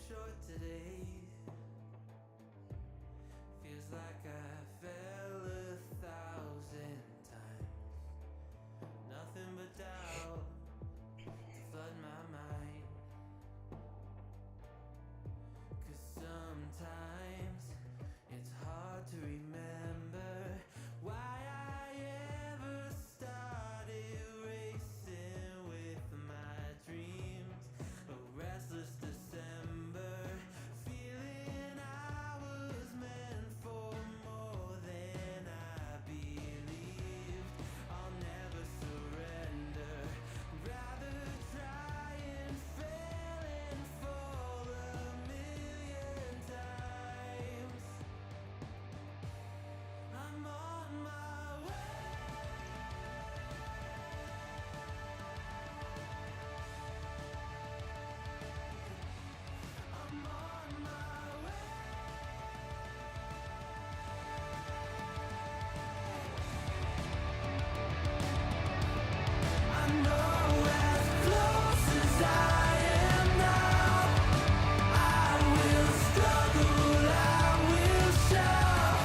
short today. Feels like I fell 1,000 times. Nothing but doubt to flood my mind. 'Cause sometimes it's hard to remember why I ever started racing with my dreams. A restless December, feeling I was meant for more than I believed. I'll never surrender, rather try and fail and fall 1,000,000 times. I'm on my way. I'm on my way. I know as close as I am now, I will struggle, I will shout.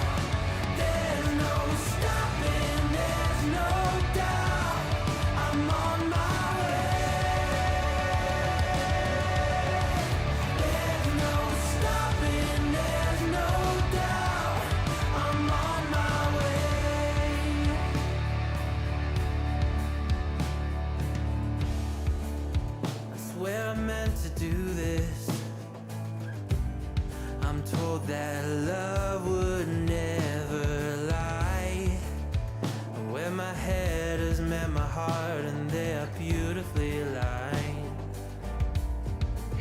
There's no stopping, there's no doubt. I'm on my way. There's no stopping, there's no doubt. I'm on my way. I swear I meant to do this. I'm told that love would never lie. And where my head has met my heart, and they are beautifully aligned.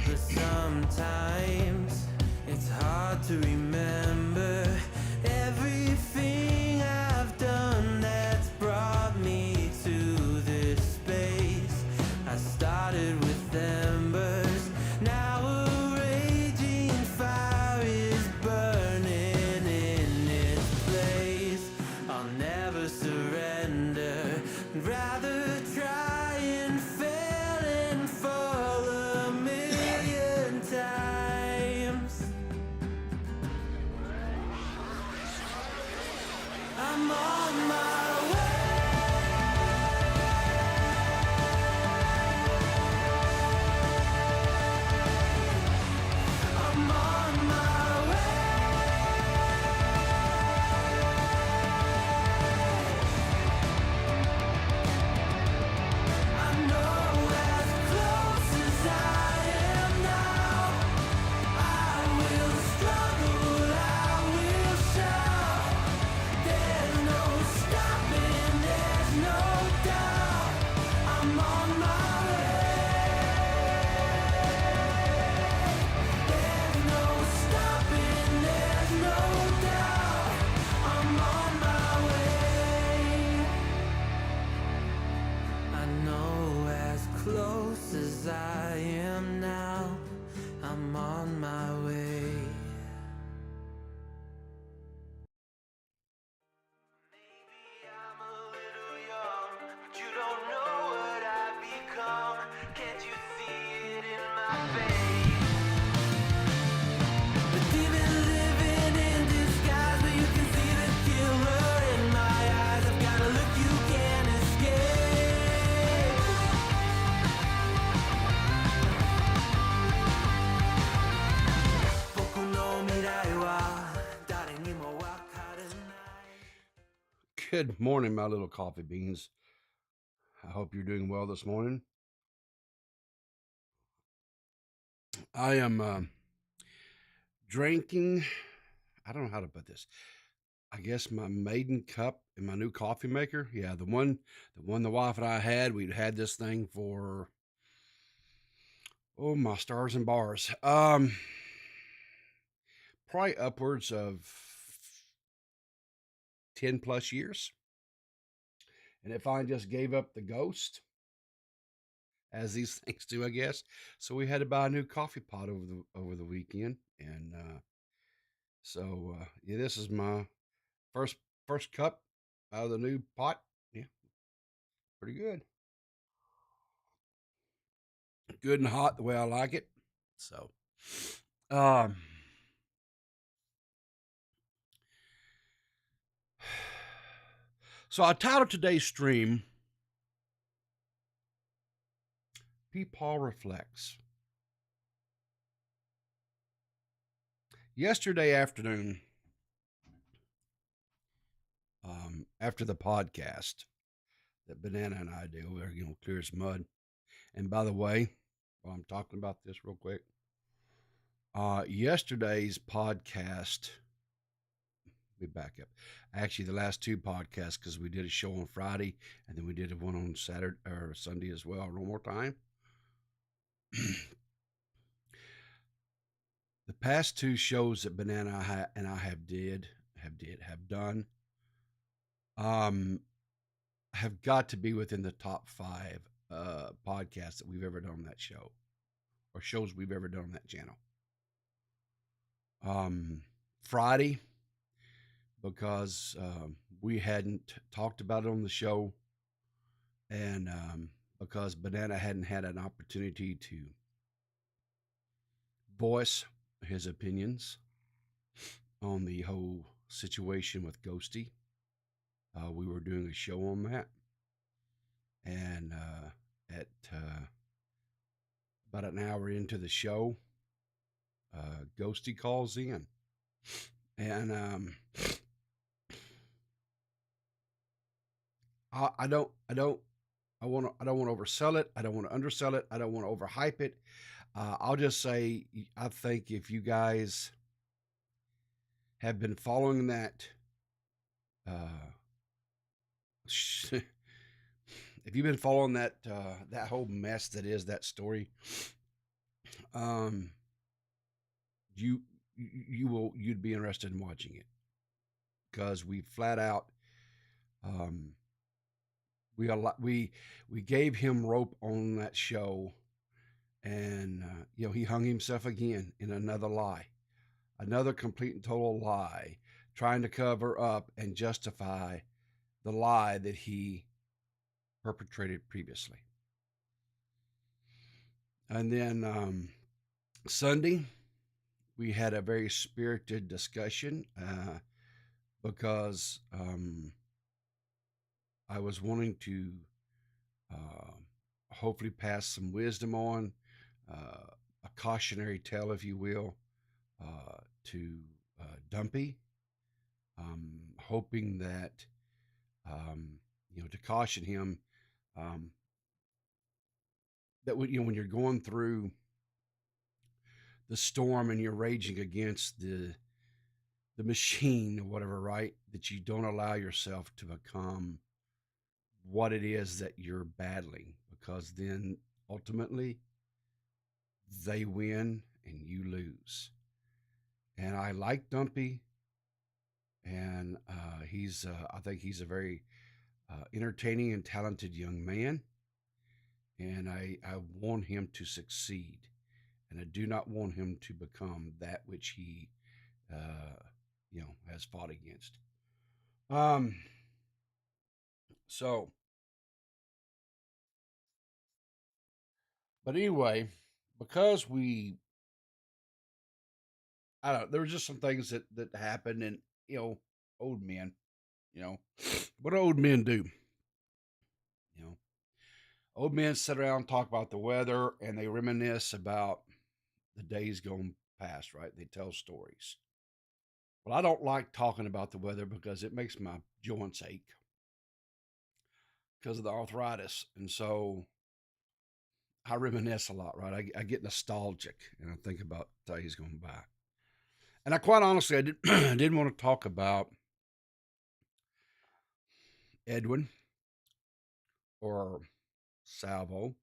But sometimes it's hard to remember everything I've done that's brought me to this space. I started with embers, now a raging fire is burning in its place. I'll never surrender, rather try and fail and fall 1,000,000 times. I'm on my way. I'm on my way. I know as close as I am now, I will struggle, I will shout. There's no stopping, there's no doubt. I'm on my way. There's no stopping, there's no doubt. I'm on my way. I know as close as I am now, I'm on my way. Maybe I'm a little young, but you don't know what I've become. Can't you see it in my face? But even living in disguise, but you can see the killer in my eyes. I've got a look you can't escape. Boku no mirai wa dare ni mo wakaranai. Good morning, my little coffee beans. I hope you're doing well this morning. I am drinking, I don't know how to put this. I guess my maiden cup in my new coffee maker. Yeah, the one the wife and I had. We'd had this thing for, oh my stars and bars. Probably upwards of 10 plus years. And it finally just gave up the ghost, as these things do, I guess. So we had to buy a new coffee pot over the weekend, and yeah, this is my first cup out of the new pot. Yeah, pretty good. Good and hot the way I like it. So Um, so I titled today's stream PeePaw Reflects. Yesterday afternoon, after the podcast that Banana and I do, we're clear as mud. And by the way, while I'm talking about this real quick, yesterday's podcast, we back up. Actually, the last two podcasts, because we did a show on Friday and then we did one on Saturday or Sunday as well, one more time. The past two shows that Banana and I have done, have got to be within the top 5 podcasts that we've ever done on that show, or shows we've ever done on that channel. Friday, because we hadn't talked about it on the show, and because Banana hadn't had an opportunity to voice his opinions on the whole situation with Ghosty. We were doing a show on that, and at about an hour into the show, Ghosty calls in, and I don't want to oversell it. I don't want to undersell it. I don't want to overhype it. I'll just say, I think if you guys have been following that, if you've been following that that whole mess that is that story, you'd be interested in watching it, because we flat out we gave him rope on that show, and he hung himself again in another lie, another complete and total lie, trying to cover up and justify the lie that he perpetrated previously. And then Sunday, we had a very spirited discussion, because I was wanting to hopefully pass some wisdom on, a cautionary tale, if you will, to Dumpy, hoping that, to caution him, that when you're going through the storm and you're raging against the machine or whatever, right, that you don't allow yourself to become what it is that you're battling, because then ultimately they win and you lose. And I like Dumpy, and I think he's a very entertaining and talented young man, and I want him to succeed, and I do not want him to become that which he has fought against. So, but anyway, because I don't know, there were just some things that happened, and old men, what do old men do? Old men sit around and talk about the weather, and they reminisce about the days gone past, right? They tell stories. Well, I don't like talking about the weather because it makes my joints ache because of the arthritis. And so I reminisce a lot, right? I get nostalgic, and I think about days gone by. And I quite honestly, I didn't want to talk about Edwin or Salvo,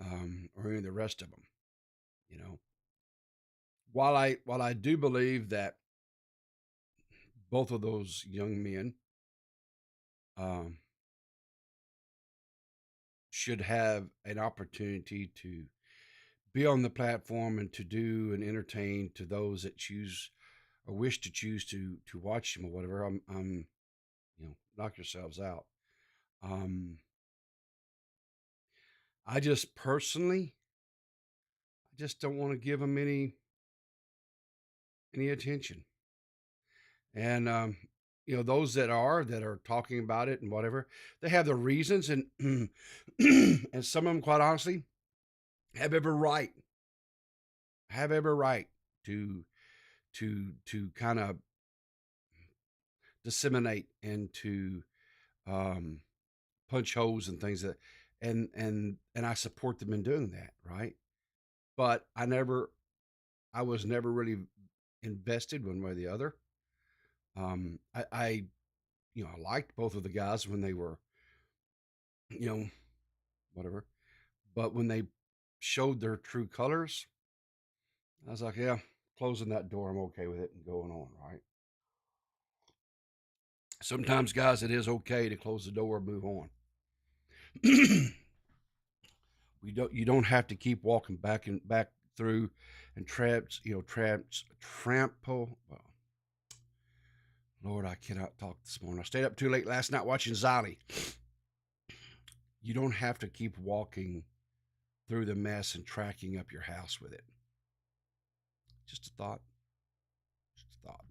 or any of the rest of them. While I do believe that both of those young men um, should have an opportunity to be on the platform and to do and entertain to those that choose or wish to choose to watch them or whatever. I'm knock yourselves out. I just personally just don't want to give them any attention. And those that are talking about it and whatever, they have their reasons, and and some of them, quite honestly, have every right to kind of disseminate and to um, punch holes and things, that and I support them in doing that, right? But I was never really invested one way or the other. I I liked both of the guys when they were, you know, whatever. But when they showed their true colors, I was like, yeah, closing that door, I'm okay with it and going on, right? Sometimes, guys, it is okay to close the door and move on. You don't have to keep walking back through and trample. Well, Lord, I cannot talk this morning. I stayed up too late last night watching Zolly. You don't have to keep walking through the mess and tracking up your house with it. Just a thought. Just a thought.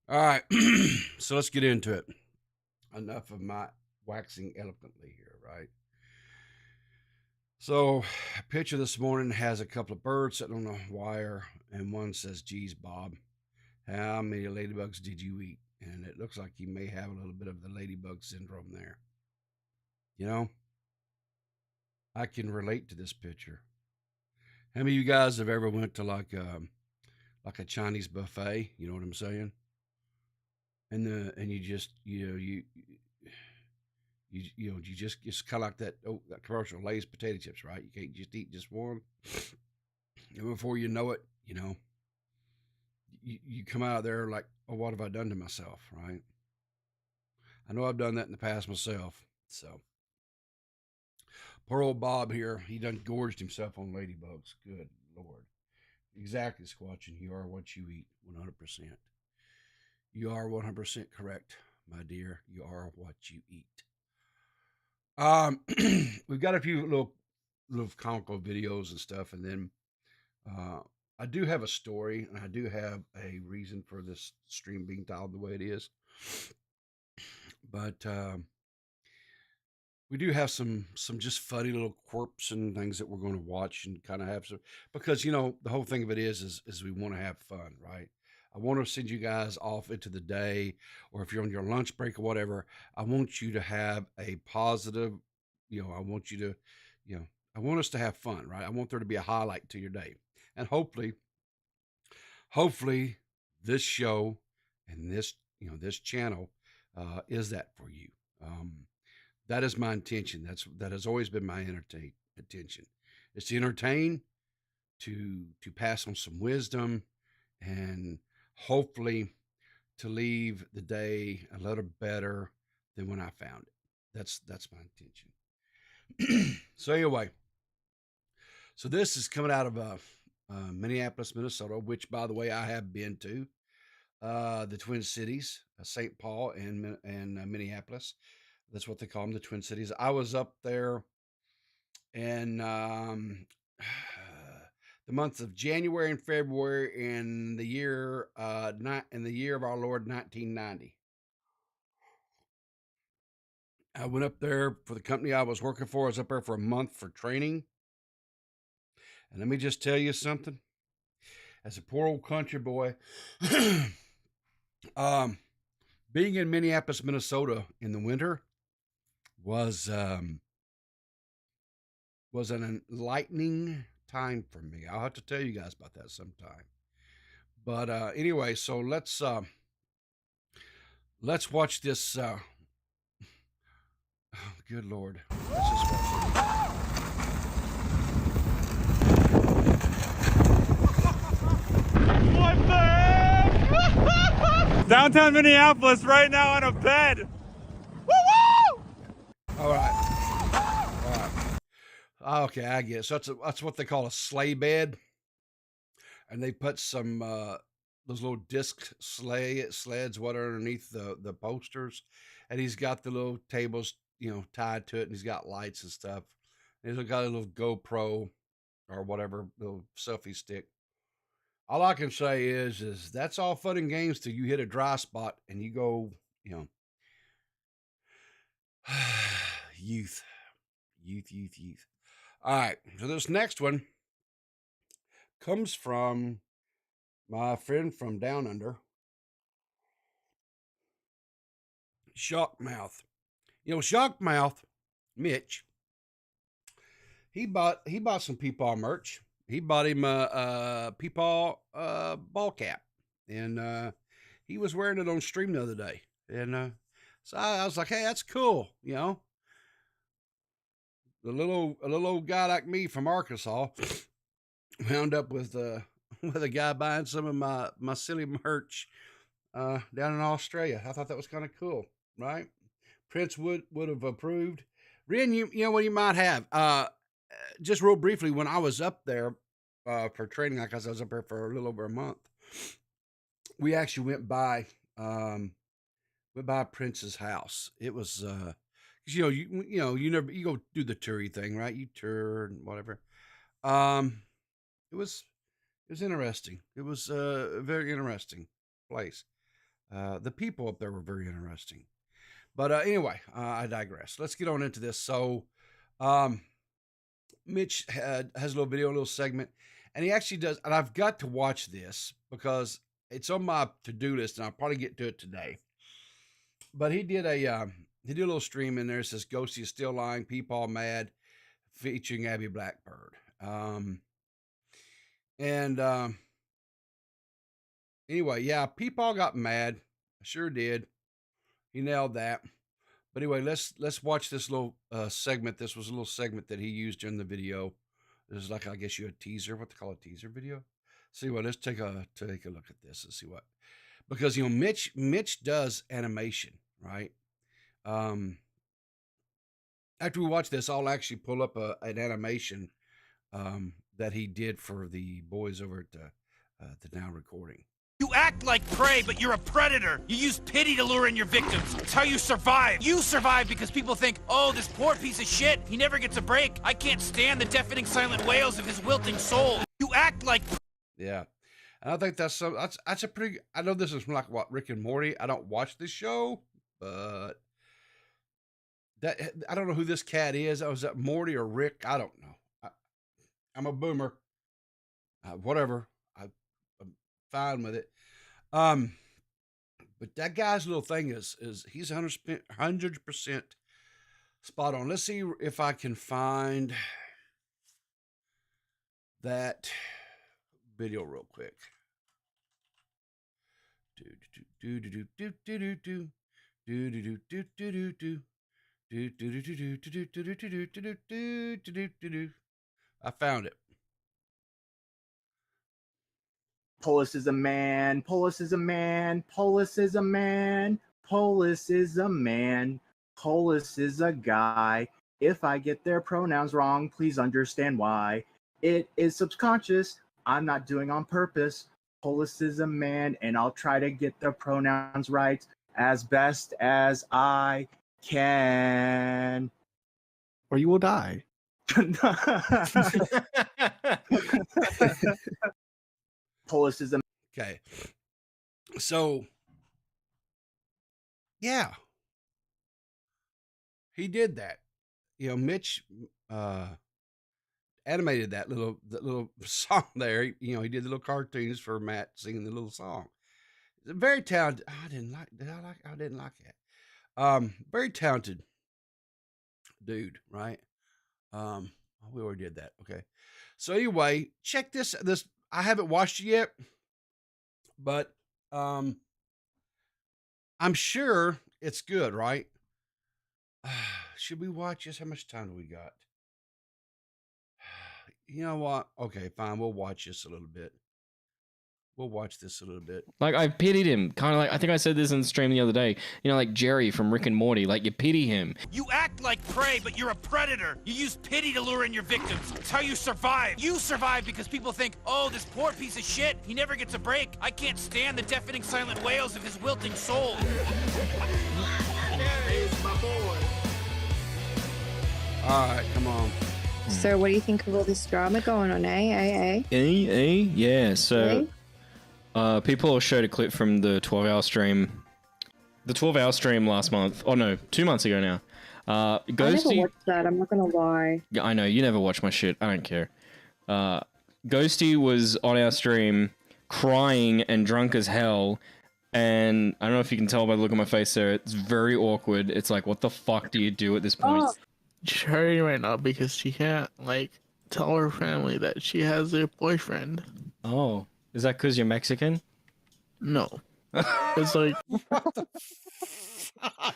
All right, so let's get into it. Enough of my waxing eloquently here, right? So, a picture this morning has a couple of birds sitting on a wire, and one says, "Geez, Bob, how many ladybugs did you eat?" And it looks like you may have a little bit of the ladybug syndrome there. You know, I can relate to this picture. How many of you guys have ever went to like a Chinese buffet? You know what I'm saying? And you just you just it's kind of like that commercial, Lay's potato chips, right? You can't just eat just one, and before you know it, you come out of there like, oh, what have I done to myself, right? I know I've done that in the past myself. So poor old Bob here, he done gorged himself on ladybugs. Good Lord. Exactly, Squatchin. You are what you eat, 100%. You are 100% correct, my dear. You are what you eat. We've got a few little comical videos and stuff, and then I do have a story, and I do have a reason for this stream being titled the way it is. But we do have some just funny little quirks and things that we're going to watch and kind of have some, because the whole thing of it is we want to have fun, right? I want to send you guys off into the day, or if you're on your lunch break or whatever, I want you to have a positive, I want you to, I want us to have fun, right? I want there to be a highlight to your day. And hopefully this show and this channel is that for you. That is my intention. That has always been my intention. It's to entertain, to pass on some wisdom, and hopefully to leave the day a little better than when I found it. That's my intention. So anyway, so this is coming out of Minneapolis, Minnesota, which, by the way, I have been to. The Twin Cities, St. Paul and Minneapolis. That's what they call them, the Twin Cities. I was up there in the months of January and February in the year in the year of our Lord 1990. I went up there for the company I was working for. I was up there for a month for training. And let me just tell you something. As a poor old country boy, being in Minneapolis, Minnesota in the winter was an enlightening time for me. I'll have to tell you guys about that sometime. But anyway, so let's watch this. Oh, good Lord. Let's just watch it. What the heck? Downtown Minneapolis right now on a bed. Woo-woo! All right. Okay, I get it. So that's what they call a sleigh bed. And they put some those little disc sleds what are underneath the posters, and he's got the little tables tied to it, and he's got lights and stuff. And he's got a little GoPro or whatever, little selfie stick. All I can say is that's all fun and games till you hit a dry spot and you go, you know, youth. All right, so this next one comes from my friend from down under, Shockmouth. You know, Shockmouth, Mitch, he bought some PeePaw merch. He bought him a PeePaw ball cap, and he was wearing it on stream the other day. And so I was like, hey, that's cool, you know. A little old guy like me from Arkansas wound up with a guy buying some of my silly merch down in Australia. I thought that was kind of cool, right? Prince would have approved. Ren, you know what you might have. Just real briefly, when I was up there for training, like I was up there for a little over a month, we actually went by Prince's house. It was you go do the toury thing, right? You tour and whatever. It was interesting. It was a very interesting place. The people up there were very interesting. But anyway, I digress. Let's get on into this. So, Mitch has a little video, a little segment, and he actually does. And I've got to watch this because it's on my to-do list, and I'll probably get to it today. But he did a little stream in there. It says "Ghosty is still lying, PeePaw mad," featuring Abby Blackbird. Anyway, yeah, PeePaw got mad. I sure did. He nailed that. But anyway, let's watch this little segment. This was a little segment that he used during the video. This is like, I guess, a teaser. What they call a teaser video. See what? Let's take a look at this and see what. Because Mitch does animation, right? After we watch this, I'll actually pull up an animation that he did for the boys over at the Now Recording. You act like prey, but you're a predator. You use pity to lure in your victims. It's how you survive. You survive because people think, oh, this poor piece of shit, he never gets a break. I can't stand the deafening silent wails of his wilting soul. You act like... Yeah. And I think that's a pretty... I know this is from like, what, Rick and Morty? I don't watch this show, but... I don't know who this cat is. Was that Morty or Rick? I don't know. I'm a boomer. Whatever. I'm fine with it. But that guy's little thing is he's 100% spot on. Let's see if I can find that video real quick. I found it. Polis is a man, Polis is a man, Polis is a man, Polis is a man, Polis is a guy. If I get their pronouns wrong, please understand why. It is subconscious, I'm not doing on purpose. Polis is a man, and I'll try to get the pronouns right as best as I can. Or you will die. Polis is a... Okay. So, yeah. He did that. You know, Mitch animated that little song there. You know, he did the little cartoons for Matt singing the little song. Very talented. I didn't like that. Very talented dude, right? We already did that. Okay. So anyway, check this. I haven't watched it yet, but I'm sure it's good, right? Should we watch this? How much time do we got? You know what? Okay, fine. We'll watch this a little bit. Like, I pitied him. Kind of like, I think I said this in the stream the other day. You know, like Jerry from Rick and Morty. Like, you pity him. You act like prey, but you're a predator. You use pity to lure in your victims. It's how you survive. You survive because people think, oh, this poor piece of shit, he never gets a break. I can't stand the deafening silent wails of his wilting soul. All right, come on. So what do you think of all this drama going on, eh? Yeah, so people showed a clip from the 12-hour stream. The 12-hour stream last month. Oh no, 2 months ago now. I never watched that, I'm not gonna lie. Yeah, I know, you never watch my shit. I don't care. Ghosty was on our stream crying and drunk as hell. And I don't know if you can tell by the look on my face there. It's very awkward. It's like, what the fuck do you do at this point? She's hurting right now because she can't, like, tell her family that she has a boyfriend. Oh, is that because you're Mexican? No. It's like... What the fuck?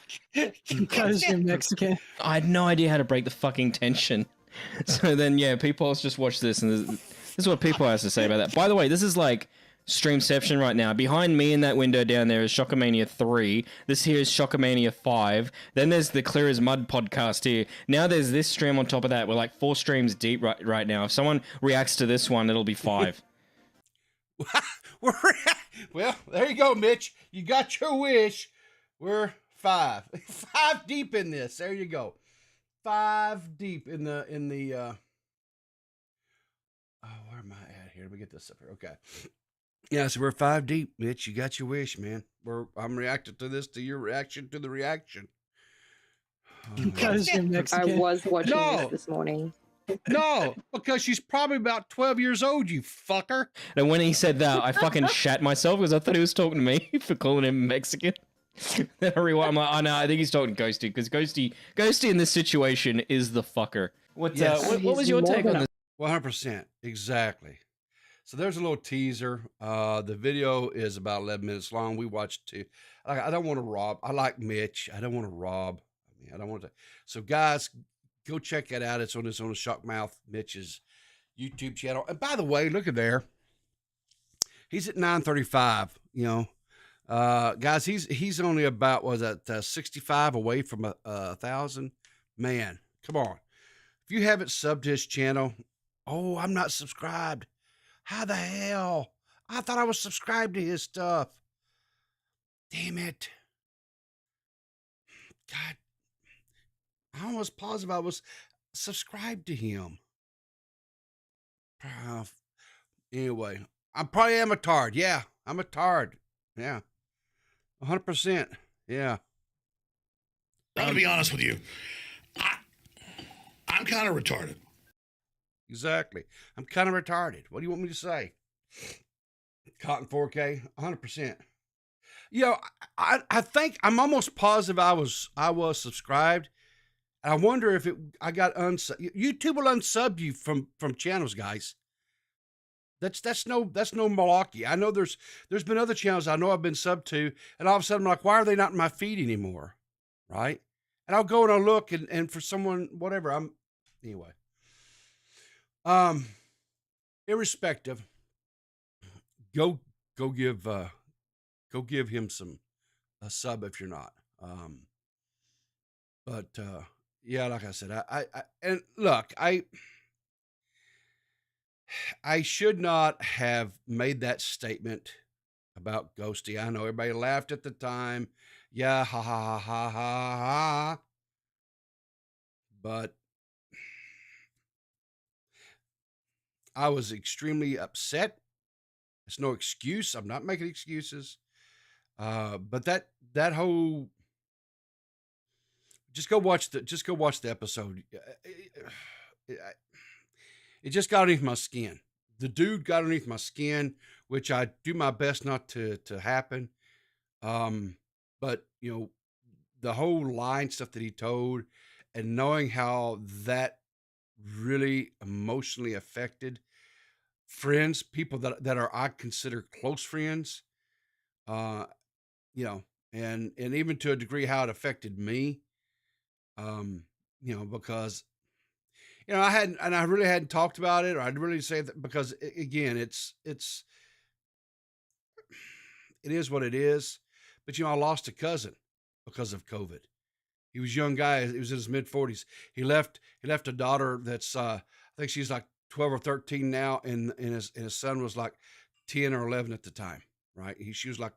Because you're Mexican. I had no idea how to break the fucking tension. So then, yeah, people just watch this, and this is what people has to say about that. By the way, this is like Streamception right now. Behind me in that window down there is Shockamania 3. This here is Shockamania 5. Then there's the Clear as Mud podcast here. Now there's this stream on top of that. We're like 4 streams deep right now. If someone reacts to this one, it'll be 5. Well, there you go, Mitch. You got your wish. We're 5. 5 deep in this. There you go. 5 deep in the oh, where am I at here? Let me get this up here. Okay. Yeah, so we're 5 deep, Mitch. You got your wish, man. I'm reacting to this, to your reaction to the reaction. Because you're Mexican. I was watching this morning. No, because she's probably about 12 years old, you fucker. And when he said that, I fucking shat myself because I thought he was talking to me for calling him Mexican. Then I rewind. I'm like, oh no, I think he's talking to Ghosty, because Ghosty in this situation is the fucker. What was your take on this? 100%. Exactly. So there's a little teaser. The video is about 11 minutes long. We watched 2. I don't want to rob. I like Mitch. I don't want to rob. I don't want to. So guys, go check that out. It's on the Shockmouth Mitch's YouTube channel. And by the way, look at there. He's at 935. You know, guys, he's only about 65 away from 1,000. Man, come on. If you haven't subbed his channel, oh, I'm not subscribed. How the hell? I thought I was subscribed to his stuff. Damn it. God. I was positive I was subscribed to him. Anyway, I probably am a tard. Yeah, I'm a tard. Yeah. 100%. Yeah. I'm going to be honest with you. I'm kind of retarded. Exactly. I'm kind of retarded. What do you want me to say? Cotton 4K, 100%. You know, I think I'm almost positive I was subscribed. I wonder if I got YouTube will unsub you from channels, guys. That's no malarkey. I know there's been other channels I know I've been subbed to, and all of a sudden I'm like, why are they not in my feed anymore? Right? And I'll go and I'll look and for someone, whatever, anyway. Irrespective, go give him a sub if you're not. Yeah, like I said, I and look, I should not have made that statement about Ghosty. I know everybody laughed at the time. Yeah, ha ha ha ha ha ha. But I was extremely upset. It's no excuse. I'm not making excuses. But that whole just go watch the episode. It just got underneath my skin. The dude got underneath my skin, which I do my best not to happen. But you know, the whole line stuff that he told, and knowing how that really emotionally affected friends, people that are I consider close friends, you know, and even to a degree how it affected me, you know, because you know I really hadn't talked about it, or I'd really say that because again it is what it is. But you know, I lost a cousin because of COVID. He was a young guy. He was in his mid 40s. He left a daughter that's I think she's like 12 or 13 now, and his son was like 10 or 11 at the time, right? She was like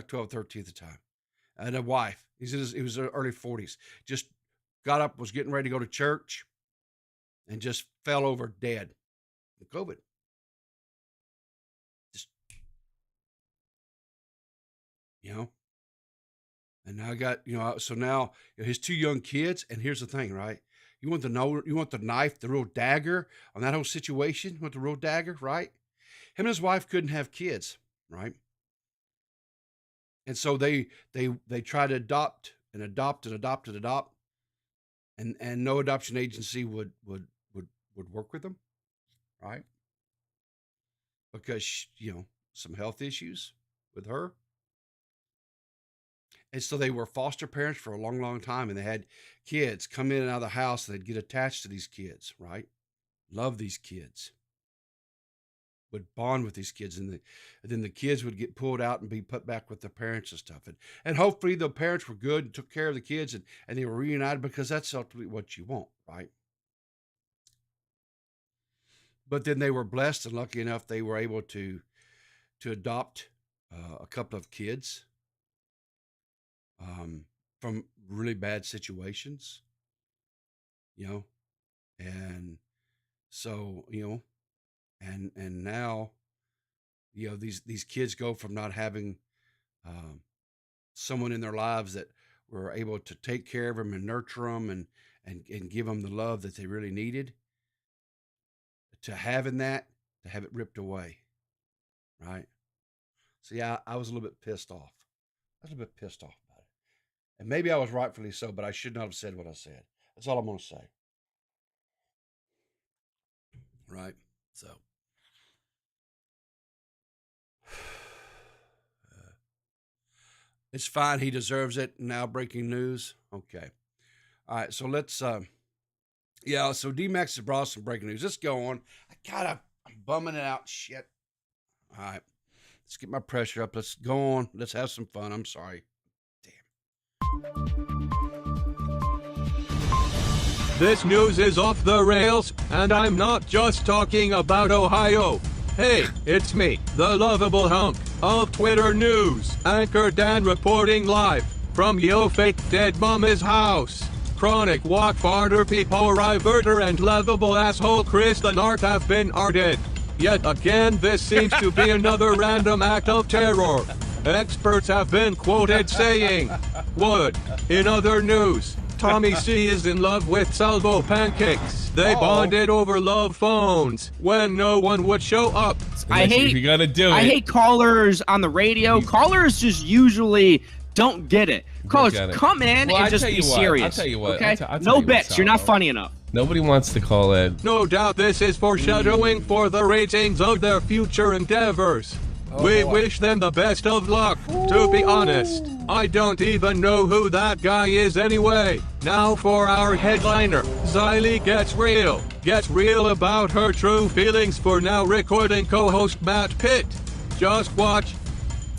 12, 13 at the time. And a wife. He was in early 40s. Just got up, was getting ready to go to church. and just fell over dead from COVID. Just, and now I got, so now his 2 young kids. And here's the thing, right? You want the knife, the real dagger on that whole situation? You want the real dagger, right? Him and his wife couldn't have kids, right? And so they try to adopt, and no adoption agency would work with them, right? Because some health issues with her. And so they were foster parents for a long, long time, and they had kids come in and out of the house, and they'd get attached to these kids, right? Love these kids. Would bond with these kids, and then the kids would get pulled out and be put back with their parents and stuff. And hopefully the parents were good and took care of the kids, and they were reunited, because that's ultimately what you want, right? But then they were blessed and lucky enough they were able to adopt a couple of kids from really bad situations, and so, and now, these kids go from not having someone in their lives that were able to take care of them and nurture them and give them the love that they really needed, to have it ripped away, right? So yeah, I was a little bit pissed off. About it. And maybe I was rightfully so, but I should not have said what I said. That's all I'm going to say. Right? So. It's fine. He deserves it. Now breaking news. Okay. All right. So let's, so D-Max has brought us some breaking news. Let's go on. I'm bumming it out. Shit. All right. Let's get my pressure up. Let's go on. Let's have some fun. I'm sorry. This news is off the rails, and I'm not just talking about Ohio. Hey, it's me, the lovable hunk of Twitter news, Anchor Dan, reporting live from Yo Fake Dead Mama's house. Chronic Walk Farter, PeePaw Riverter, and lovable asshole Chris the Nart have been arted. Yet again, this seems to be another random act of terror. Experts have been quoted saying, "Would." In other news, Tommy C is in love with Salvo Pancakes. They bonded over love phones when no one would show up. I hate callers on the radio. Callers just usually don't get it. Callers, come in and just be serious. I'll tell you what. Okay? I'll tell No you bets. what, You're not Salvo. funny enough. Nobody wants to call in. No doubt this is foreshadowing for the ratings of their future endeavors. We wish them the best of luck. To be honest, I don't even know who that guy is anyway. Now for our headliner, Xylee gets real. Gets real about her true feelings for now recording co-host Matt Pitt. Just watch.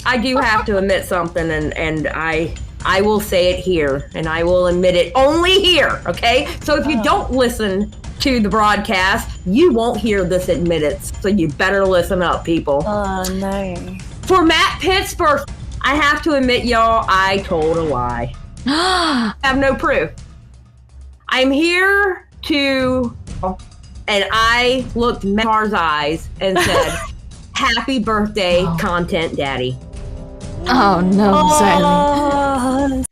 I do have to admit something, and I will say it here, and I will admit it only here, okay? So if you don't listen to the broadcast, you won't hear this admittance. So you better listen up, people. Oh, no. For Matt Pittsburgh, I have to admit, y'all, I told a lie. I have no proof. I'm here to, and I looked in Mar's eyes and said, "Happy birthday, Content Daddy." Oh, no, Xylee.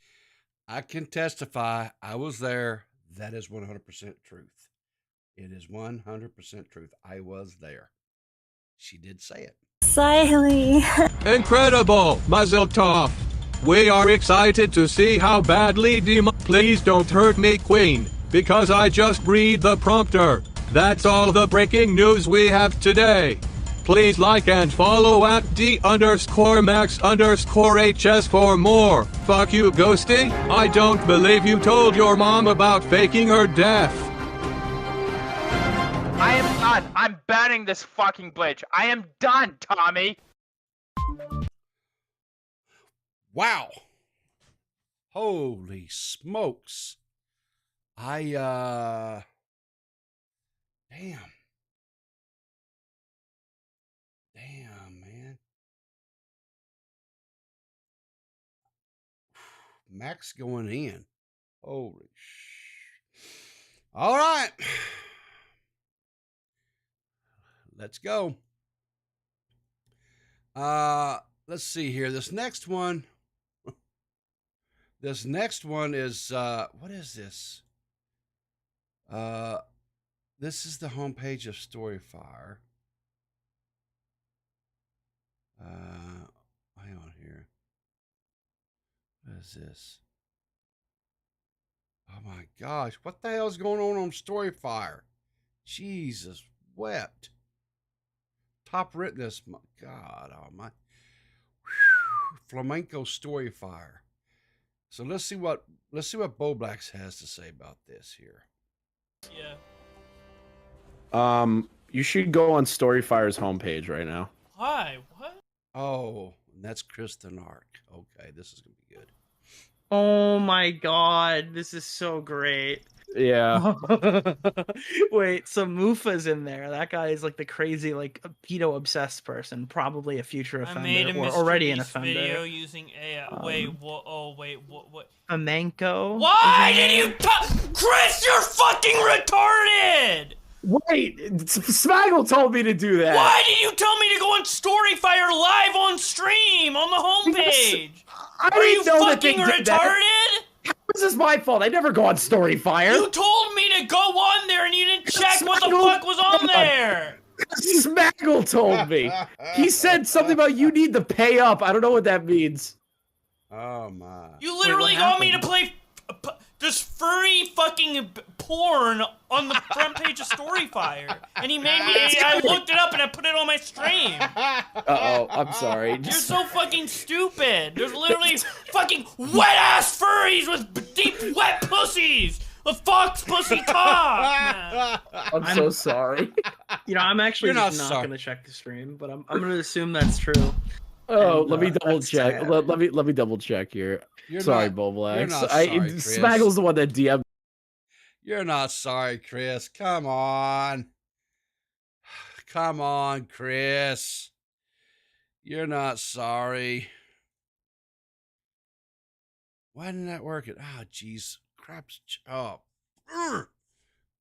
I can testify. I was there. That is 100% truth. It is 100% truth. I was there. She did say it. Xylee. Incredible, Mazel Tov. We are excited to see how badly Please don't hurt me, Queen, because I just read the prompter. That's all the breaking news we have today. Please like and follow at D_Max_HS for more. Fuck you, Ghosty. I don't believe you told your mom about faking her death. I am done. I'm banning this fucking glitch. I am done, Tommy. Wow. Holy smokes. Damn. Damn, man. Max going in. Holy sh. All right. let's go. Let's see here. This next one is what is this? This is the homepage of Storyfire. Hang on here. What is this? Oh my gosh, what the hell is going on Storyfire? Jesus wept. Top written this, my God, oh my. Flamenco Storyfire. So let's see what Bo Blacks has to say about this here. Yeah. You should go on Storyfire's homepage right now. Why? What? Oh, that's Kristen Ark. Okay, this is gonna be good. Oh my god, this is so great. Yeah. Wait, so Mufa's in there. That guy is like the crazy, like pedo obsessed person, probably a future offender I made a or Mr. already an Beast offender. video using AI. Wait, what? Flamenco. Why did you Chris, you're fucking retarded! Wait, Smaggle told me to do that. Why did you tell me to go on Storyfire live on stream on the homepage? Are you fucking retarded? How is this my fault? I never go on Storyfire. You told me to go on there and you didn't check what the fuck was on there. Smaggle told me. He said something about you need to pay up. I don't know what that means. Oh my. You literally got me to play this furry fucking porn on the front page of Storyfire. And he made me, I looked it up and I put it on my stream. Uh-oh, I'm sorry. You're so fucking stupid. There's literally fucking wet-ass furries with deep, wet pussies. The fox pussy talk. I'm so sorry. You know, I'm actually You're just not not sorry. gonna check the stream, but I'm gonna assume that's true. Oh, And, let me double that's check. sad. Let me double check here. You're sorry, not- Boblax. you're not sorry, Chris. Smaggle's the one that DM'd. You're not sorry, Chris. Come on. Come on, Chris. You're not sorry. Why didn't that work? Oh, jeez. Craps. Oh.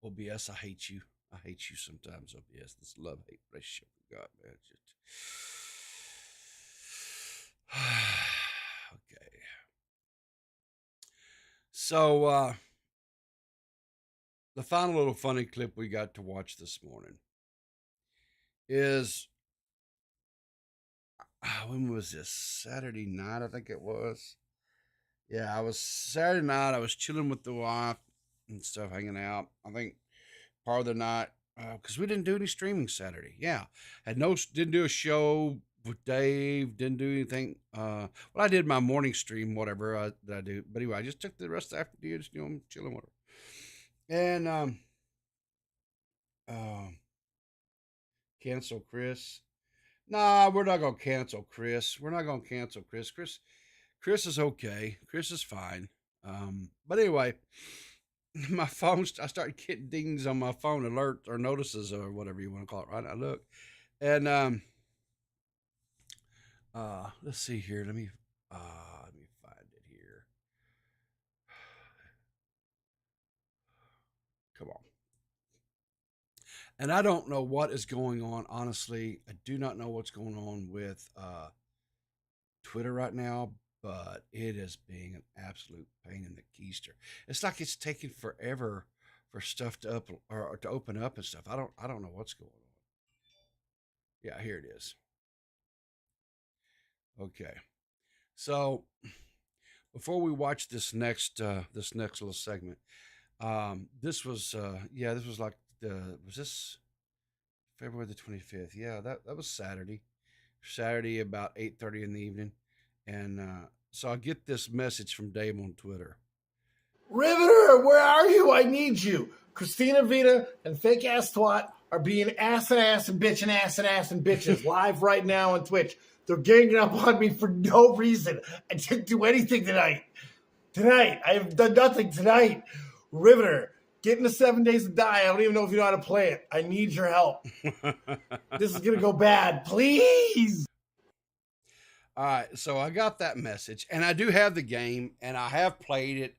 OBS, I hate you. I hate you sometimes, OBS. This love-hate relationship we got, man. Okay. So, the final little funny clip we got to watch this morning is, when was this? Saturday night, I think it was. Yeah, Saturday night, I was chilling with the wife and stuff, hanging out. I think part of the night, because we didn't do any streaming Saturday. Yeah, didn't do a show with Dave, didn't do anything. Well, I did my morning stream, whatever that I do. But anyway, I just took the rest of the afternoon, just, chilling with her. And, cancel Chris. Nah, we're not going to cancel Chris. We're not going to cancel Chris. Chris is okay. Chris is fine. But anyway, my phone, I started getting dings on my phone, alerts or notices or whatever you want to call it, right? I look. And, let's see here. Let me find it here. Come on. And I don't know what is going on. Honestly, I do not know what's going on with Twitter right now, but it is being an absolute pain in the keister. It's like it's taking forever for stuff to open up and stuff. I don't know what's going on. Yeah, here it is. Okay. So before we watch this next little segment, this was like was this February the 25th? Yeah, that was Saturday about 8:30 in the evening. And so I get this message from Dave on Twitter. Riverter, where are you? I need you. Christina Vita and fake ass twat are being ass and bitches live right now on Twitch. They're ganging up on me for no reason. I didn't do anything tonight. I have done nothing tonight. Riverter, get into 7 Days to Die. I don't even know if you know how to play it. I need your help. This is going to go bad. Please. All right, so I got that message, and I do have the game, and I have played it.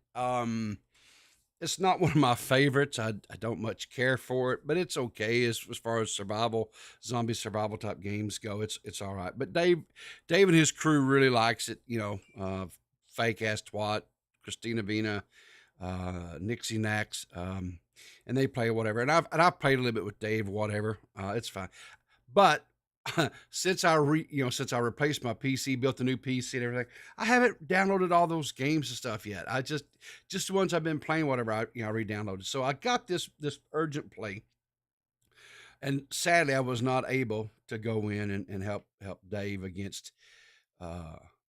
It's not one of my favorites. I don't much care for it, but it's okay as far as zombie survival type games go. It's all right. But Dave and his crew really likes it. Fake ass twat, Christina Vina, Nixie Nax, and they play whatever. And I've played a little bit with Dave, whatever. It's fine. But since I replaced my PC, built a new PC and everything, I haven't downloaded all those games and stuff yet. I just the ones I've been playing, whatever, I re-downloaded. So I got this urgent play, and sadly I was not able to go in and help Dave against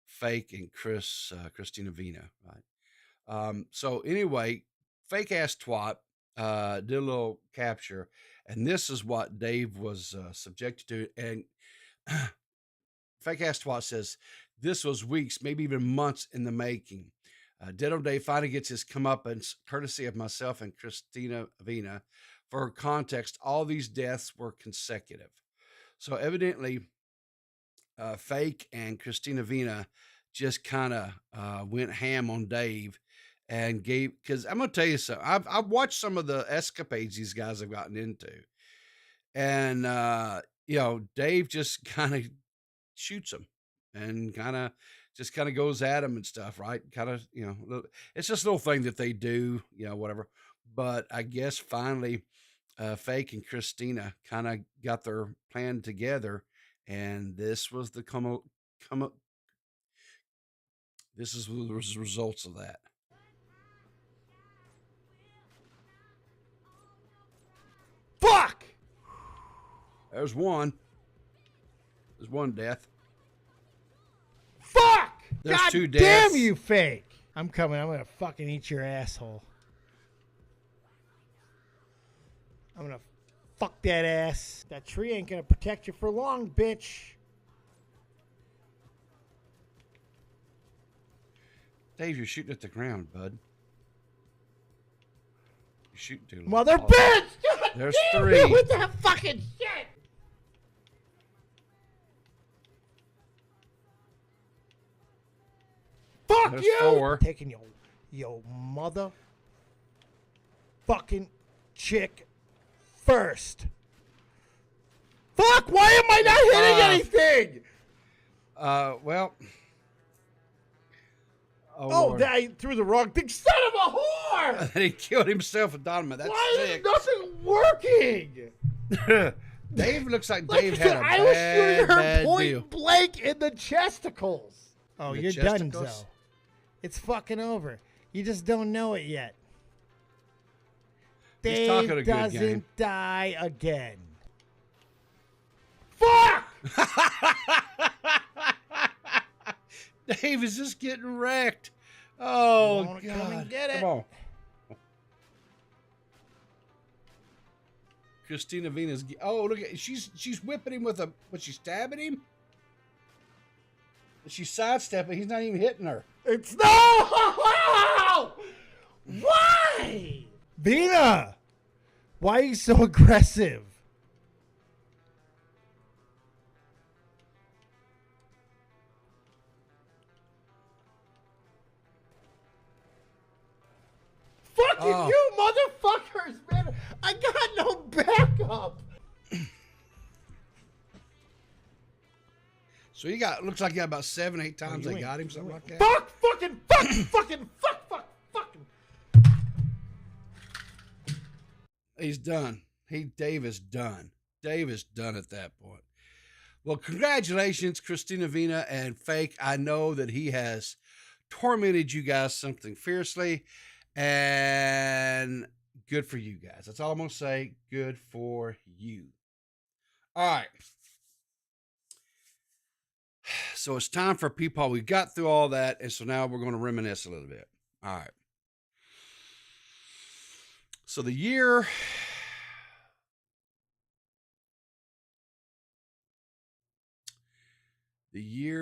Fake and Christina Vina, right? So anyway, Fake ass twat did a little capture, and this is what Dave was subjected to. And Fake ass twat says this was weeks, maybe even months in the making. Ditto Dave finally gets his comeuppance, courtesy of myself and Christina Vina. For context, all these deaths were consecutive. So evidently, Fake and Christina Vina just kind of went ham on Dave and gave, because I'm going to tell you something. I've watched some of the escapades these guys have gotten into. And, Dave just kind of shoots him and kind of goes at him and stuff, right? Kind of, it's just a little thing that they do, whatever. But I guess finally, Fake and Christina kind of got their plan together, and this was the this is the results of that. Fuck! There's one death. Fuck! There's God 2 deaths. Damn you, Fake! I'm coming. I'm gonna fucking eat your asshole. I'm gonna fuck that ass. That tree ain't gonna protect you for long, bitch. Dave, you're shooting at the ground, bud. You shoot too long. Mother bitch! God There's damn 3. it with that fucking shit! Fuck There's you! 4. Taking your mother fucking chick first. Fuck! Why am I not hitting anything? Well. Oh, I threw the wrong thing. Son of a whore! And he killed himself with dynamite. That's Why sick. is nothing working? Dave looks like Like Dave you said, had a I was shooting her bad point deal. blank in the chesticles. Oh, The you're done, chesticles? Zoe. It's fucking over. You just don't know it yet. He's talking a Dave good doesn't game. die again. Fuck! Dave is just getting wrecked. Oh, Wanna God. come and get it? Come on. Christina Vina's. Oh, look at she's whipping him with a. What, she's stabbing him? She's sidestepping. He's not even hitting her. It's no! Why? Vina! Why are you so aggressive? Fucking you motherfuckers, man! I got no backup! So you got, looks like you got about 7, 8 times they got him, something like that. Fuck! Fucking! He's done. Dave is done. Dave is done at that point. Well, congratulations, Christina Vina and Fake. I know that he has tormented you guys something fiercely, and good for you guys. That's all I'm going to say. Good for you. All right. So it's time for PeePaw. We got through all that, and so now we're going to reminisce a little bit. All right. So the year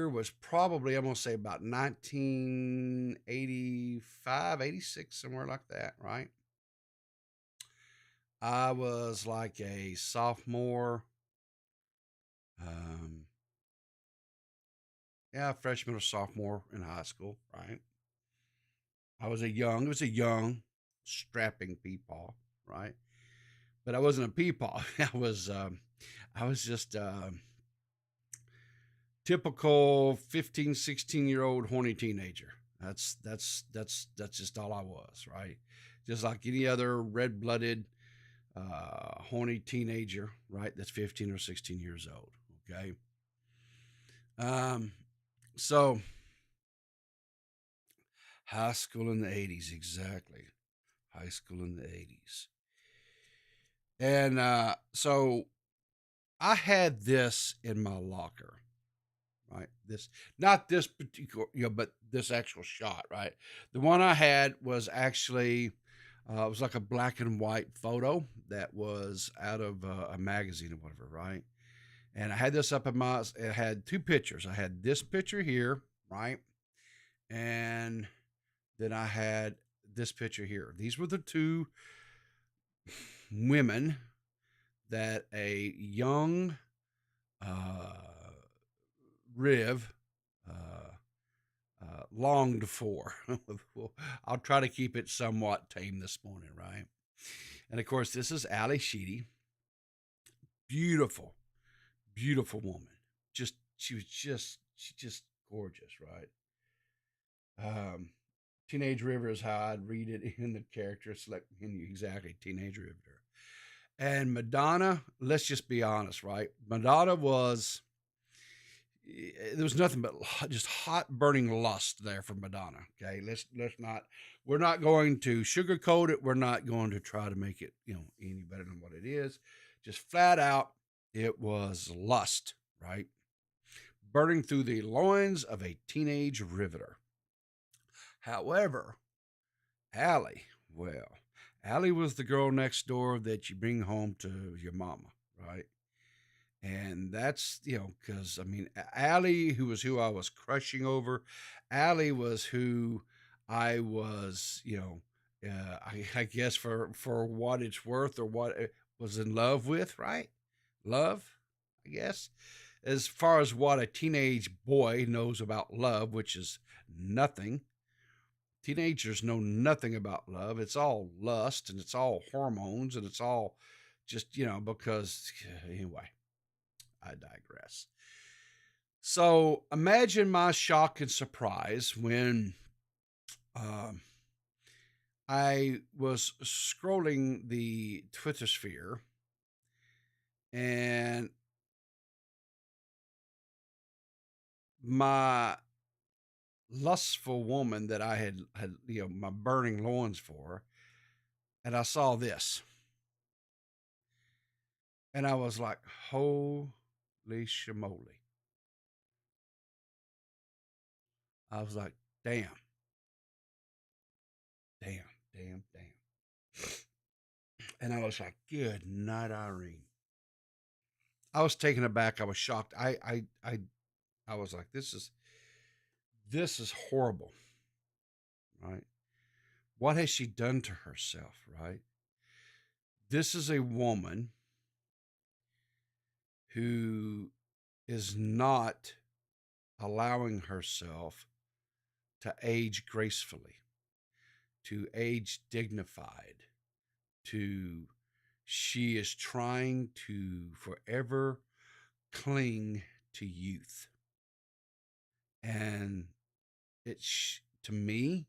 was probably, I'm going to say about 1985, 86, somewhere like that, right? I was like a sophomore. Freshman or sophomore in high school, right? It was a young strapping PeePaw, right? But I wasn't a PeePaw. I was just typical 15, 16-year-old horny teenager. That's just all I was, right? Just like any other red-blooded horny teenager, right? That's 15 or 16 years old. Okay. So high school in the 80s, exactly. High school in the 80s. And so I had this in my locker, right? Not this particular, but this actual shot, right? The one I had was actually, it was like a black and white photo that was out of a magazine or whatever, right? And I had this up in it had two pictures. I had this picture here, right? And then I had this picture here. These were the two women that a young Riv longed for. I'll try to keep it somewhat tame this morning, right? And of course, this is Allie Sheedy. Beautiful, beautiful woman. She's just gorgeous, right? Teenage River is how I'd read it in the character select. Exactly, Teenage River. And Madonna, let's just be honest, right? Madonna there was nothing but just hot burning lust there for Madonna. Okay. We're not going to sugarcoat it. We're not going to try to make it, any better than what it is. Just flat out, it was lust, right? Burning through the loins of a teenage riveter. However, Allie was the girl next door that you bring home to your mama, right? And that's, because, Allie, who was who I was crushing over, Allie was who I was, I guess for what it's worth or what it was in love with, right? Love, I guess. As far as what a teenage boy knows about love, which is nothing. Teenagers know nothing about love. It's all lust and it's all hormones and it's all just, because anyway, I digress. So imagine my shock and surprise when I was scrolling the Twitter sphere and my lustful woman that I had my burning loins for, and I saw this. And I was like, holy shamoly. I was like, damn. And I was like, good night, Irene. I was taken aback. I was shocked. I was like, this is horrible, right? What has she done to herself, right? This is a woman who is not allowing herself to age gracefully, to age dignified, she is trying to forever cling to youth. And to me,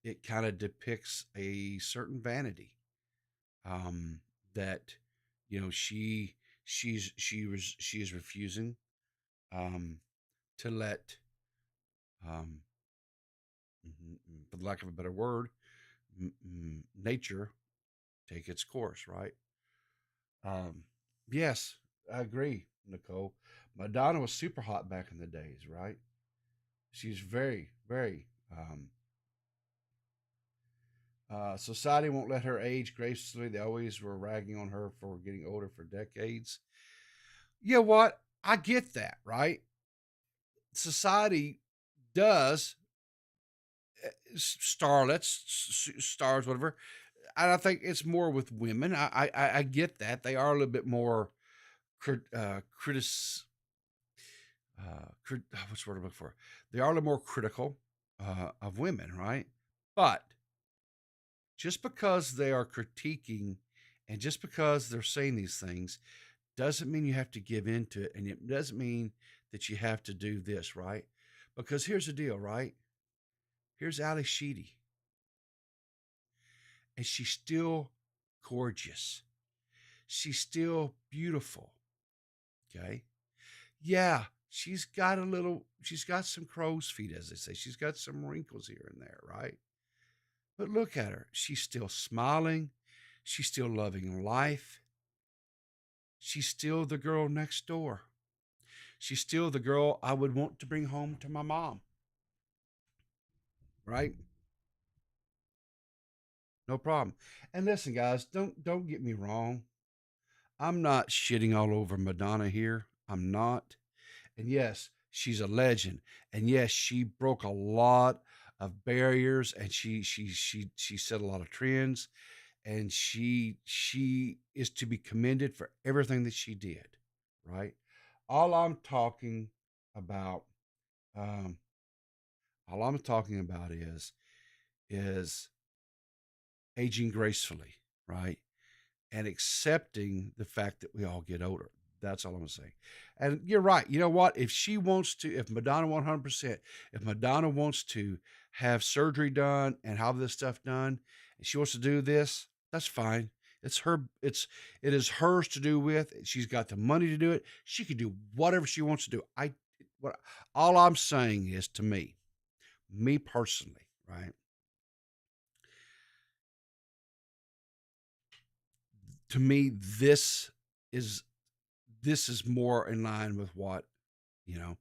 it kind of depicts a certain vanity that she is refusing to let for the lack of a better word, nature take its course, right? Yes, I agree, Nicole. Madonna was super hot back in the days, right? She's very, very society won't let her age gracefully. They always were ragging on her for getting older for decades. You know what? I get that, right? Society does starlets, stars, whatever. And I think it's more with women. I get that. They are a little bit more what's the word I'm looking for? They are a little more critical of women, right? But just because they are critiquing and just because they're saying these things doesn't mean you have to give into it. And it doesn't mean that you have to do this, right? Because here's the deal, right? Here's Ali Sheedy. And she's still gorgeous. She's still beautiful. Okay. Yeah, she's got some crow's feet, as they say. She's got some wrinkles here and there, right? But look at her. She's still smiling. She's still loving life. She's still the girl next door. She's still the girl I would want to bring home to my mom. Right? No problem. And listen, guys, don't get me wrong. I'm not shitting all over Madonna here. I'm not. And yes, she's a legend. And yes, she broke a lot of barriers and she set a lot of trends. And she is to be commended for everything that she did. Right? All I'm talking about, is aging gracefully, right? And accepting the fact that we all get older. That's all I'm saying. And you're right. You know what? If she wants to, if Madonna 100%, if Madonna wants to have surgery done and have this stuff done, and she wants to do this, that's fine. It's her. It is hers to do with. She's got the money to do it. She can do whatever she wants to do. All I'm saying is, to me personally, right? To me, this is more in line with what, you know.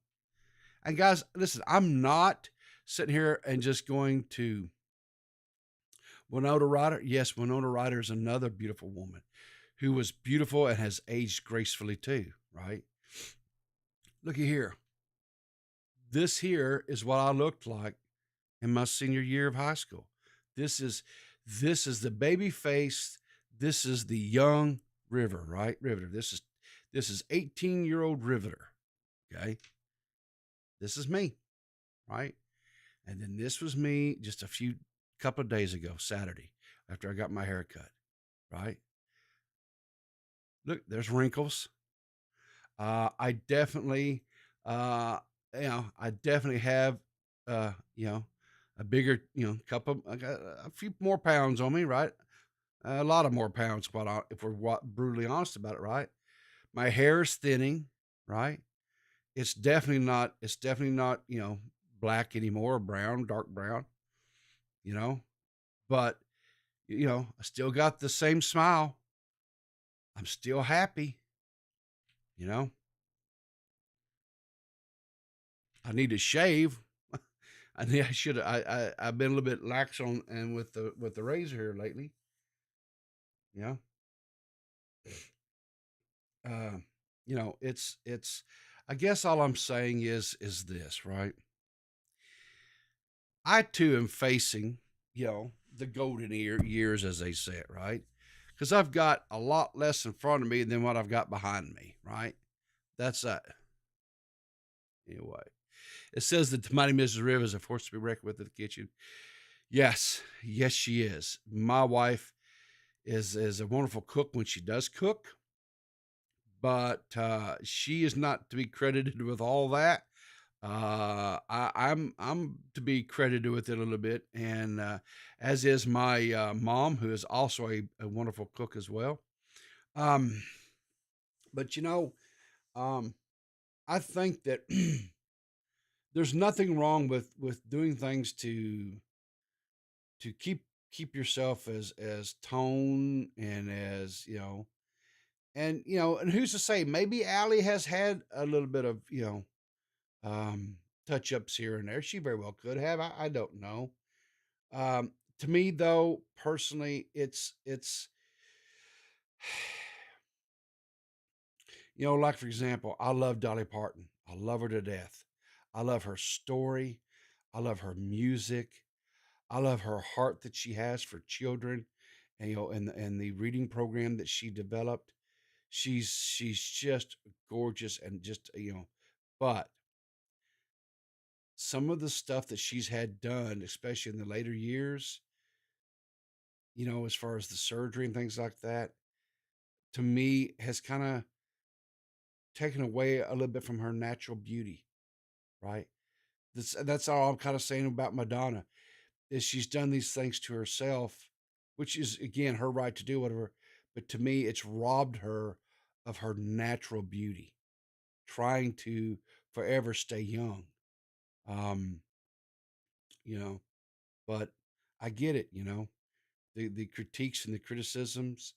And guys, listen, I'm not sitting here and just going to Winona Ryder. Yes, Winona Ryder is another beautiful woman who was beautiful and has aged gracefully too, right? Looky here. This here is what I looked like in my senior year of high school. This is the baby face. This is the young River, right? Riverter. This is 18-year-old Riverter. Okay. This is me, right? And then this was me just couple of days ago, Saturday, after I got my hair cut, right? Look, there's wrinkles. I definitely have, a bigger, I got a few more pounds on me, right? A lot of more pounds, if we're brutally honest about it, right? My hair is thinning, right? It's definitely not, black anymore, or brown, dark brown, but, I still got the same smile. I'm still happy, I need to shave. I've been a little bit lax with the razor here lately. It's I guess all I'm saying is this, right? I too am facing, the golden years, as they say it, right? Because I've got a lot less in front of me than what I've got behind me, right? That's that. Anyway, it says that the mighty Mrs. Rivers is a force to be reckoned with in the kitchen. Yes, she is. My wife is a wonderful cook when she does cook, but she is not to be credited with all that. I'm to be credited with it a little bit, and as is my mom, who is also a wonderful cook as well. But I think that there's nothing wrong with doing things to keep yourself as tone and as and who's to say, maybe Allie has had a little bit of touch-ups here and there. She very well could have. I don't know. To me, though, personally, it's like, for example, I love Dolly Parton. I love her to death. I love her story. I love her music. I love her heart that she has for children, and the reading program that she developed. She's just gorgeous and just, but some of the stuff that she's had done, especially in the later years, as far as the surgery and things like that, to me has kind of taken away a little bit from her natural beauty, right? That's all I'm kind of saying about Madonna, is she's done these things to herself, which is again her right to do whatever. But to me, it's robbed her of her natural beauty, trying to forever stay young. Um, but I get it, the critiques and the criticisms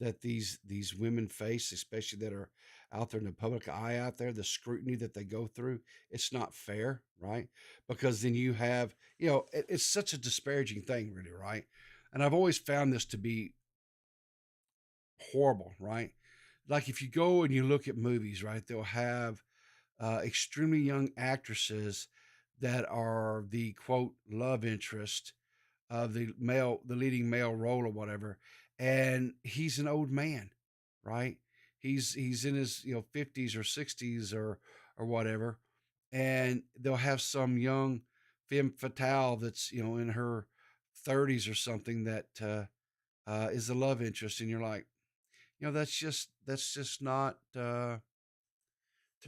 that these women face, especially that are out there in the public eye out there, the scrutiny that they go through, it's not fair, right? Because then you have, it's such a disparaging thing, really, right? And I've always found this to be horrible, right? Like if you go and you look at movies, right, they'll have extremely young actresses that are the quote love interest of the leading male role or whatever, and he's an old man, right? He's in his 50s or 60s or whatever, and they'll have some young femme fatale that's in her 30s or something that is the love interest, and you're like, that's just not to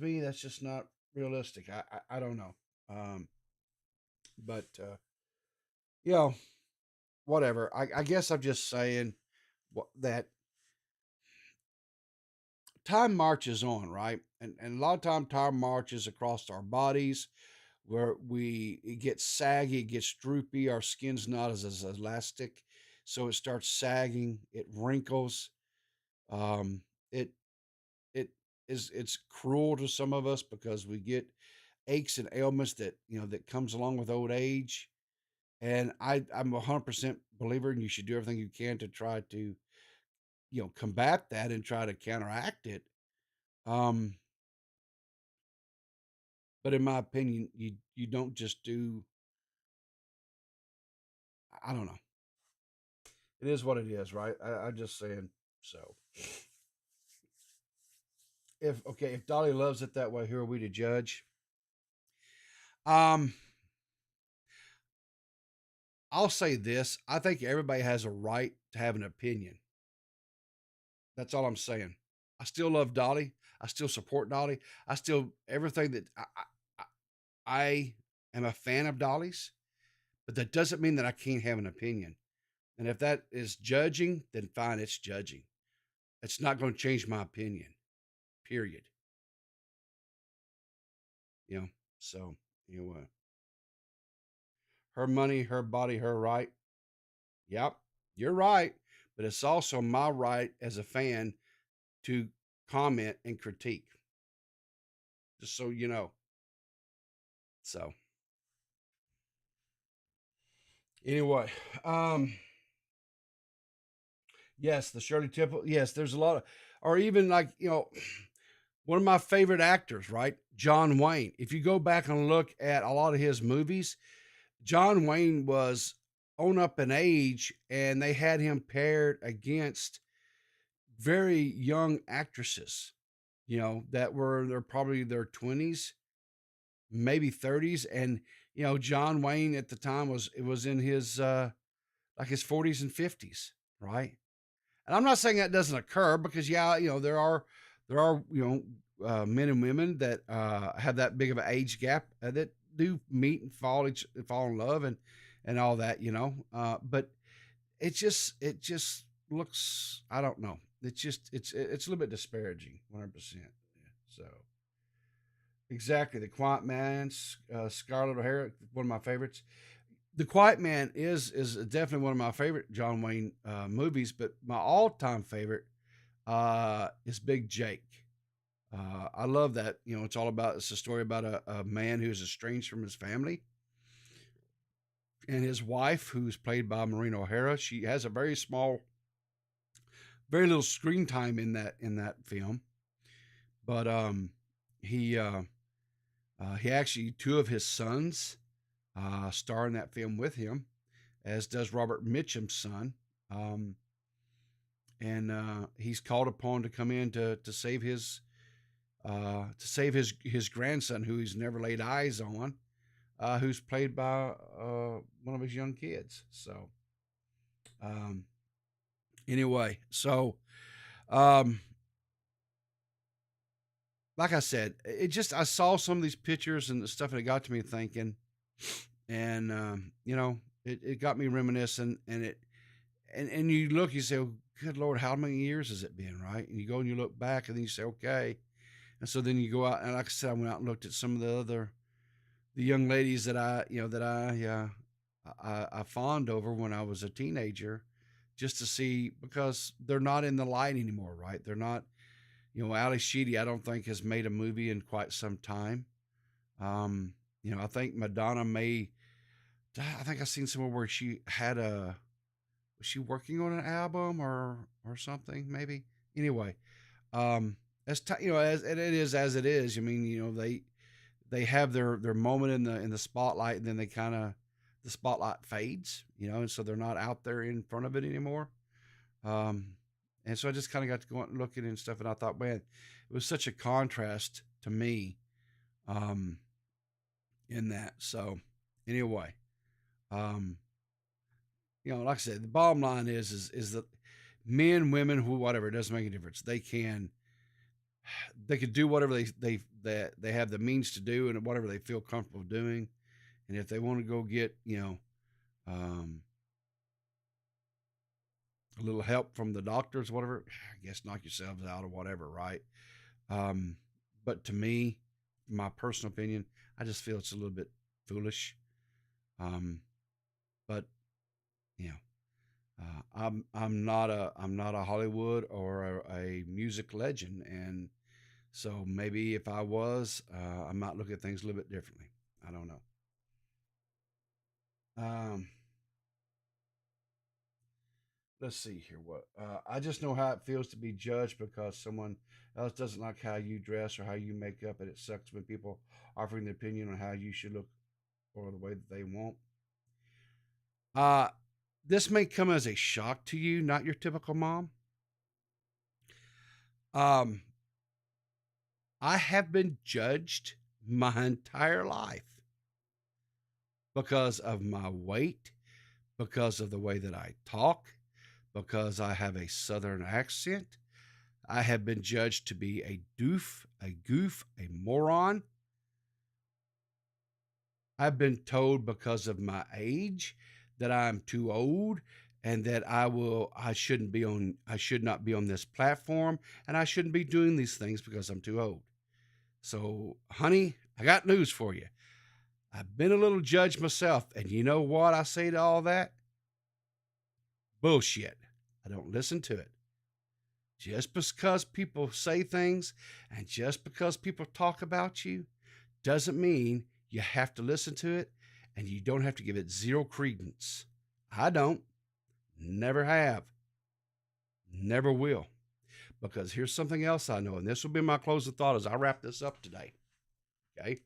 me, that's just not realistic. I don't know, but whatever. I guess I'm just saying that time marches on, right? And a lot of time marches across our bodies, where it gets saggy, it gets droopy, our skin's not as elastic, so it starts sagging, it wrinkles. Um, it it's cruel to some of us because we get aches and ailments that comes along with old age. And I'm 100% believer, and you should do everything you can to try to, combat that and try to counteract it. But in my opinion, you don't just do. I don't know. It is what it is, right? I'm just saying. So, if Dolly loves it that way, who are we to judge? I'll say this: I think everybody has a right to have an opinion. That's all I'm saying. I still love Dolly. I still support Dolly. I still everything that I am a fan of Dolly's, but that doesn't mean that I can't have an opinion. And if that is judging, then fine, it's judging. It's not going to change my opinion. Period. So her money, her body, her right. Yep, you're right. But it's also my right as a fan to comment and critique. Just so you know. So anyway, yes, the Shirley Temple. Yes, there's a lot of, or even like, one of my favorite actors, right? John Wayne. If you go back and look at a lot of his movies, John Wayne was on up in age, and they had him paired against very young actresses, that they're probably their 20s, maybe 30s. And, John Wayne at the time was in his, like his 40s and 50s. Right. And I'm not saying that doesn't occur, because there are men and women that have that big of an age gap that do meet and fall in love and all that, but it just looks, I don't know. It's a little bit disparaging, 100%. So exactly. The Quiet Man, Scarlett O'Hara, one of my favorites. The Quiet Man is definitely one of my favorite John Wayne movies, but my all-time favorite is Big Jake. I love that. It's a story about a man who's estranged from his family, and his wife, who's played by Maureen O'Hara. She has a very little screen time in that film, but he actually, two of his sons star in that film with him, as does Robert Mitchum's son. And he's called upon to come in to save his grandson, who he's never laid eyes on, who's played by one of his young kids. So Anyway, so like I said, I saw some of these pictures and the stuff, and it got to me thinking, and it got me reminiscing, and you look, you say, oh, good Lord, how many years has it been, right? And you go and you look back, and then you say, okay, and so then you go out, and like I said, I went out and looked at some of the young ladies that I fawned over when I was a teenager, just to see, because they're not in the light anymore, right? They're not. Ali Sheedy, I don't think, has made a movie in quite some time. I think Madonna I think I've seen somewhere where she was she working on an album or something, maybe? Anyway, as it is as it is. I mean, they have their moment in the spotlight, and then the spotlight fades, and so they're not out there in front of it anymore. And so I just kind of got to go out and look at it and stuff, and I thought, man, it was such a contrast to me, in that. So anyway, like I said, the bottom line is that men, women, whatever, it doesn't make a difference. They could do whatever they have the means to do, and whatever they feel comfortable doing. And if they want to go get, a little help from the doctors, whatever, I guess knock yourselves out or whatever, right? But to me, my personal opinion, I just feel it's a little bit foolish. But I'm not a Hollywood or a music legend, and so maybe if I was, I might look at things a little bit differently. I don't know. Let's see here. I just know how it feels to be judged because someone else doesn't like how you dress or how you make up, and it sucks when people offering their opinion on how you should look or the way that they want. This may come as a shock to you, not your typical mom. I have been judged my entire life because of my weight, because of the way that I talk, because I have a Southern accent. I have been judged to be a doof, a goof, a moron. I've been told because of my age that I'm too old and that I should not be on this platform, and I shouldn't be doing these things because I'm too old. So, honey, I got news for you. I've been a little judged myself, and you know what I say to all that? Bullshit. I don't listen to it. Just because people say things and just because people talk about you doesn't mean you have to listen to it, and you don't have to give it zero credence. I don't. Never have. Never will. Because here's something else I know, and this will be my closing thought as I wrap this up today. Okay?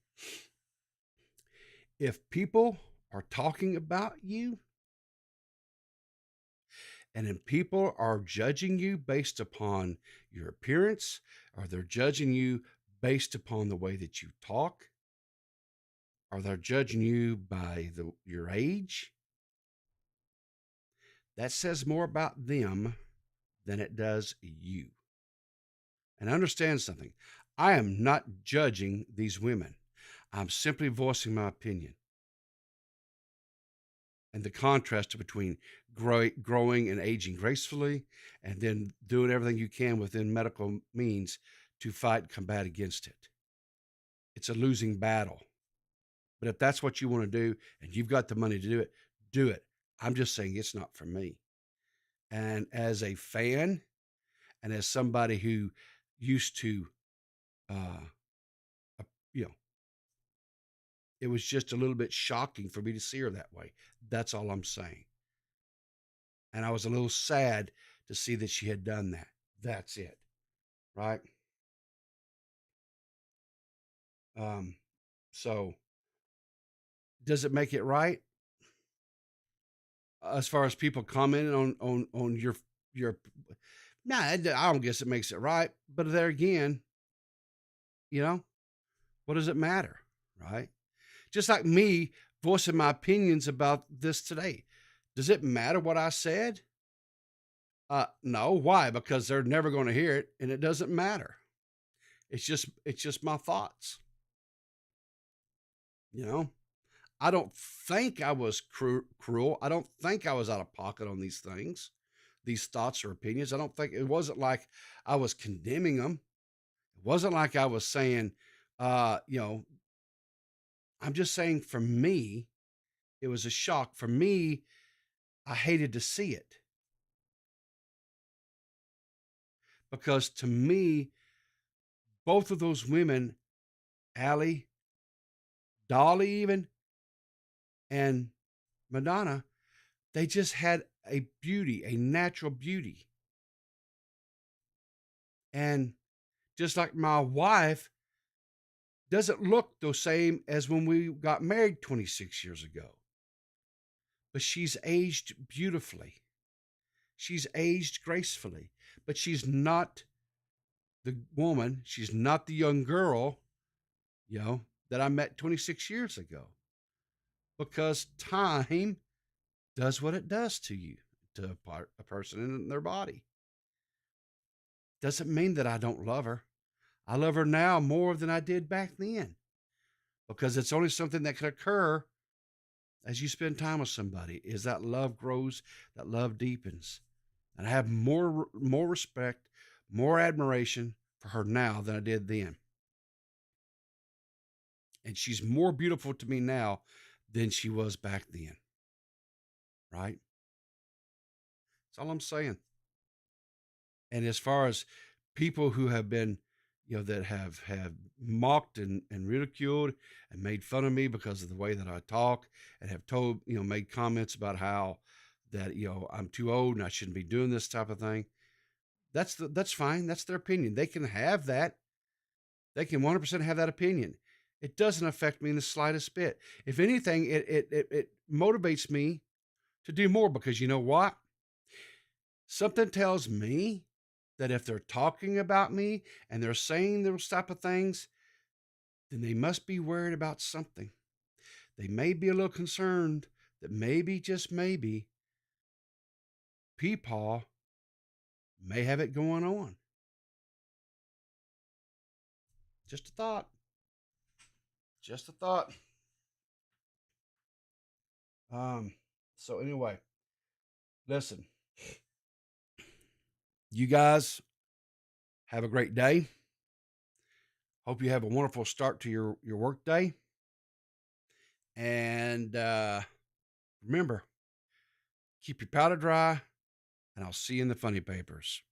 If people are talking about you, and then people are judging you based upon your appearance, or they're judging you based upon the way that you talk, or they're judging you by your age, that says more about them than it does you. And understand something. I am not judging these women. I'm simply voicing my opinion. And the contrast between growing and aging gracefully, and then doing everything you can within medical means to fight and combat against it. It's a losing battle. But if that's what you want to do, and you've got the money to do it, do it. I'm just saying it's not for me. And as a fan, and as somebody who used to, it was just a little bit shocking for me to see her that way. That's all I'm saying. And I was a little sad to see that she had done that. That's it. Right? So does it make it right? As far as people commenting on your nah, I don't guess it makes it right. But there again, what does it matter? Right? Just like me voicing my opinions about this today. Does it matter what I said? No. Why? Because they're never going to hear it, and it doesn't matter. It's just my thoughts. You know, I don't think I was cruel. I don't think I was out of pocket on these things, these thoughts or opinions. I don't think it wasn't like I was condemning them. It wasn't like I was saying, you know, I'm just saying for me, it was a shock. For me, I hated to see it. Because to me, both of those women, Allie, Dolly even, and Madonna, they just had a beauty, a natural beauty. And just like my wife doesn't look the same as when we got married 26 years ago. But she's aged beautifully. She's aged gracefully. But she's not the woman, she's not the young girl, you know, that I met 26 years ago. Because time does what it does to you, to a person in their body. Doesn't mean that I don't love her. I love her now more than I did back then. Because it's only something that can occur as you spend time with somebody, is that love grows, that love deepens. And I have more respect, more admiration for her now than I did then. And she's more beautiful to me now than she was back then. Right? That's all I'm saying. And as far as people who have been, you know, that have mocked and ridiculed and made fun of me because of the way that I talk, and have told, you know, made comments about how that, you know, I'm too old and I shouldn't be doing this type of thing. That's fine. That's their opinion. They can have that. They can 100% have that opinion. It doesn't affect me in the slightest bit. If anything, it motivates me to do more, because you know what? Something tells me that if they're talking about me and they're saying those type of things, then they must be worried about something. They may be a little concerned that maybe, just maybe, PeePaw may have it going on. Just a thought. Just a thought. So anyway, listen. You guys have a great day. Hope you have a wonderful start to your work day. And remember, keep your powder dry, and I'll see you in the funny papers.